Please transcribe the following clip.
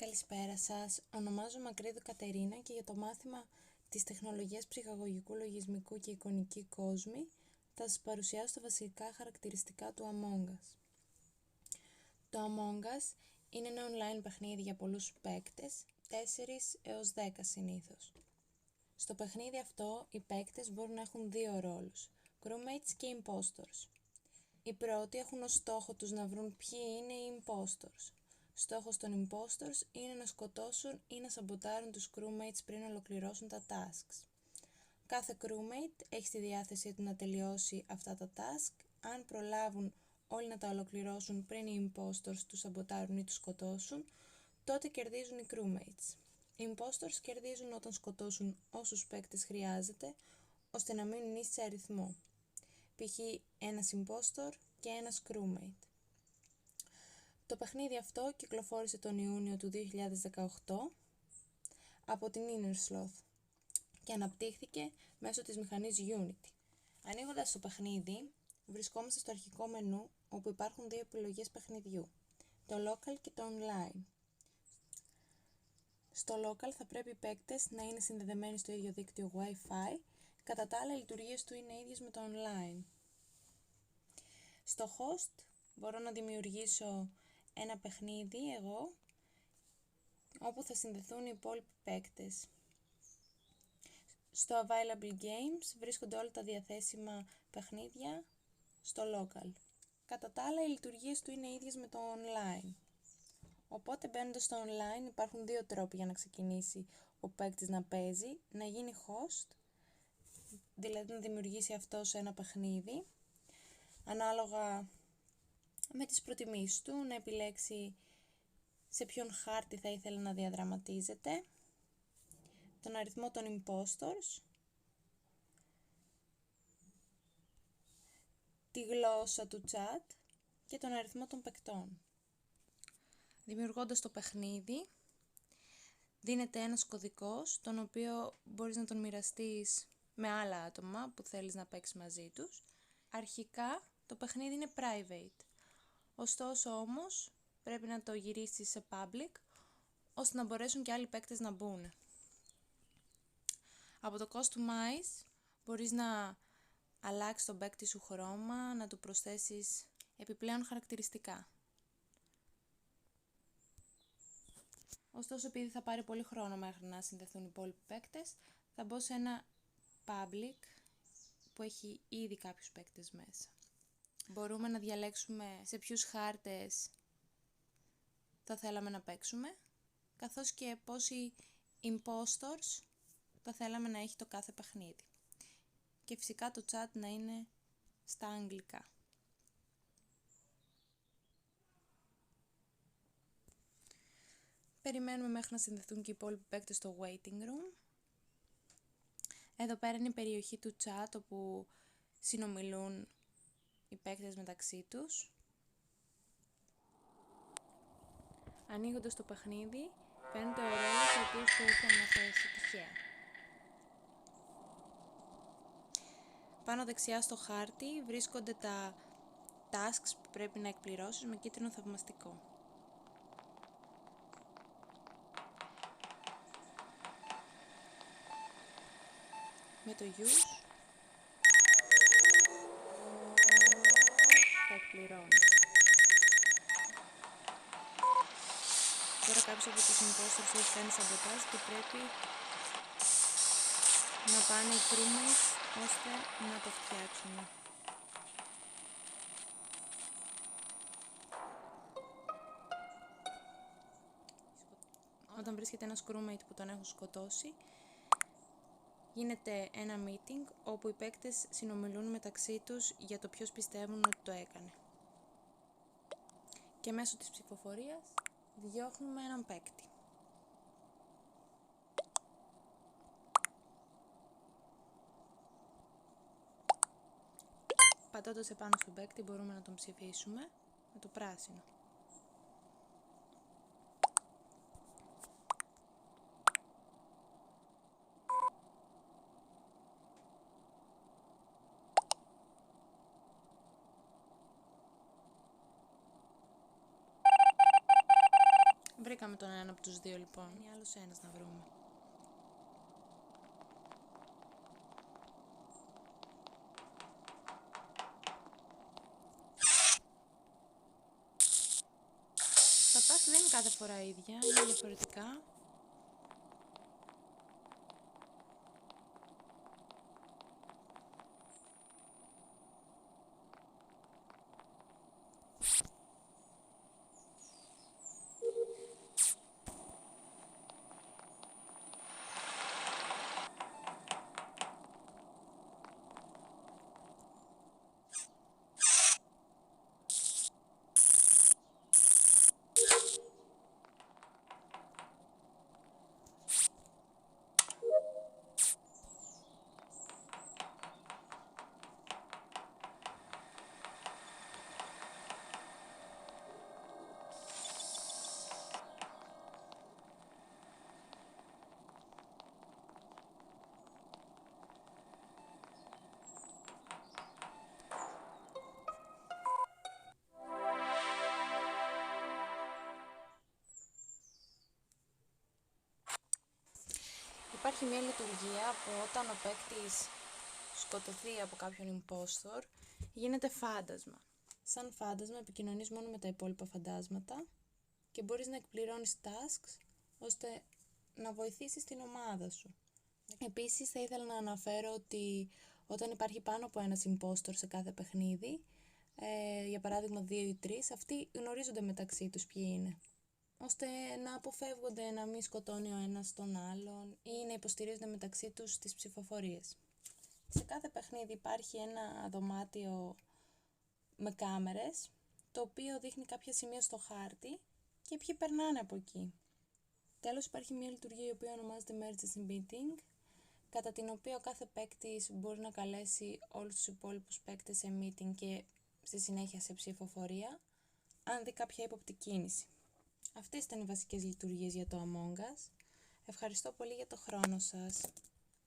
Καλησπέρα σας. Ονομάζομαι Μακρύδου Κατερίνα και για το μάθημα της τεχνολογίας ψυχαγωγικού λογισμικού και εικονική κόσμη θα σας παρουσιάσω τα βασικά χαρακτηριστικά του Among Us. Το Among Us είναι ένα online παιχνίδι για πολλούς παίκτες, 4 έως 10 συνήθως. Στο παιχνίδι αυτό οι παίκτες μπορούν να έχουν δύο ρόλους, crewmates και impostors. Οι πρώτοι έχουν ως στόχο τους να βρουν ποιοι είναι οι impostors. Στόχος των impostors είναι να σκοτώσουν ή να σαμποτάρουν τους crewmates πριν ολοκληρώσουν τα tasks. Κάθε crewmate έχει στη διάθεσή του να τελειώσει αυτά τα task. Αν προλάβουν όλοι να τα ολοκληρώσουν πριν οι impostors τους σαμποτάρουν ή τους σκοτώσουν, τότε κερδίζουν οι crewmates. Οι impostors κερδίζουν όταν σκοτώσουν όσους παίκτες χρειάζεται, ώστε να μείνουν ίσοι σε αριθμό. Π.χ. ένας impostor και ένας crewmate. Το παιχνίδι αυτό κυκλοφόρησε τον Ιούνιο του 2018 από την Innersloth και αναπτύχθηκε μέσω της μηχανής Unity. Ανοίγοντας το παιχνίδι, βρισκόμαστε στο αρχικό μενού όπου υπάρχουν δύο επιλογές παιχνιδιού, το local και το online. Στο local θα πρέπει οι παίκτες να είναι συνδεδεμένοι στο ίδιο δίκτυο Wi-Fi, κατά τα άλλα οι λειτουργίες του είναι ίδιες με το online. Στο host μπορώ να δημιουργήσω ένα παιχνίδι εγώ, όπου θα συνδεθούν οι υπόλοιποι παίκτες. Στο Available Games βρίσκονται όλα τα διαθέσιμα παιχνίδια στο local. Κατά τα άλλα οι λειτουργίες του είναι ίδιες με το online. Οπότε μπαίνοντας στο online υπάρχουν δύο τρόποι για να ξεκινήσει ο παίκτης να παίζει, να γίνει host, δηλαδή να δημιουργήσει αυτός ένα παιχνίδι, ανάλογα με τις προτιμήσεις του, να επιλέξει σε ποιον χάρτη θα ήθελε να διαδραματίζεται, τον αριθμό των impostors, τη γλώσσα του chat και τον αριθμό των παικτών. Δημιουργώντας το παιχνίδι, δίνεται ένας κωδικός, τον οποίο μπορείς να τον μοιραστείς με άλλα άτομα που θέλεις να παίξεις μαζί τους. Αρχικά το παιχνίδι είναι private, ωστόσο όμως πρέπει να το γυρίσεις σε public, ώστε να μπορέσουν και άλλοι παίκτες να μπουν. Από το Customize μπορείς να αλλάξεις τον παίκτη σου χρώμα, να του προσθέσεις επιπλέον χαρακτηριστικά. Ωστόσο, επειδή θα πάρει πολύ χρόνο μέχρι να συνδεθούν οι υπόλοιποι παίκτες, θα μπω σε ένα public που έχει ήδη κάποιους παίκτες μέσα. Μπορούμε να διαλέξουμε σε ποιους χάρτες θα θέλαμε να παίξουμε, καθώς και πόσοι impostors θα θέλαμε να έχει το κάθε παιχνίδι. Και φυσικά το chat να είναι στα αγγλικά. Περιμένουμε μέχρι να συνδεθούν και οι υπόλοιποι παίκτες στο waiting room. Εδώ πέρα είναι η περιοχή του chat όπου συνομιλούν οι παίκτες μεταξύ τους. Ανοίγοντας το παιχνίδι, φαίνεται ο ρόλος ο οποίος του έχει αναθέσει τυχαία. Πάνω δεξιά στο χάρτη βρίσκονται τα tasks που πρέπει να εκπληρώσεις με κίτρινο θαυμαστικό. Με το use θα εκπληρώνει. Τώρα κάποιος από τους impostors έχει κάνει σαμποτάζ και πρέπει να πάνε οι crewmates ώστε να το φτιάξουν. Όταν βρίσκεται ένας crewmate που τον έχουν σκοτώσει, γίνεται ένα meeting όπου οι παίκτες συνομιλούν μεταξύ τους για το ποιος πιστεύουν ότι το έκανε. Και μέσω της ψηφοφορίας διώχνουμε έναν παίκτη. Πατώντας επάνω στον παίκτη μπορούμε να τον ψηφίσουμε με το πράσινο. Βρήκαμε τον ένα από τους δύο λοιπόν. Είναι άλλος ένας να βρούμε. Τα path δεν είναι κάθε φορά ίδια, είναι διαφορετικά. Υπάρχει μια λειτουργία που όταν ο παίκτης σκοτωθεί από κάποιον impostor, γίνεται φάντασμα. Σαν φάντασμα επικοινωνείς μόνο με τα υπόλοιπα φαντάσματα και μπορείς να εκπληρώνεις tasks ώστε να βοηθήσεις την ομάδα σου. Επίσης θα ήθελα να αναφέρω ότι όταν υπάρχει πάνω από ένας impostor σε κάθε παιχνίδι, για παράδειγμα 2 ή 3, αυτοί γνωρίζονται μεταξύ τους ποιοι είναι, ώστε να αποφεύγονται να μην σκοτώνει ο ένας τον άλλον ή να υποστηρίζονται μεταξύ τους τις ψηφοφορίες. Σε κάθε παιχνίδι υπάρχει ένα δωμάτιο με κάμερες, το οποίο δείχνει κάποια σημεία στο χάρτη και ποιοι περνάνε από εκεί. Τέλος, υπάρχει μια λειτουργία η οποία ονομάζεται Emergency Meeting, κατά την οποία ο κάθε παίκτης μπορεί να καλέσει όλους τους υπόλοιπους παίκτες σε meeting και στη συνέχεια σε ψηφοφορία, αν δει κάποια ύποπτη κίνηση. Αυτές ήταν οι βασικές λειτουργίες για το Among Us. Ευχαριστώ πολύ για το χρόνο σας.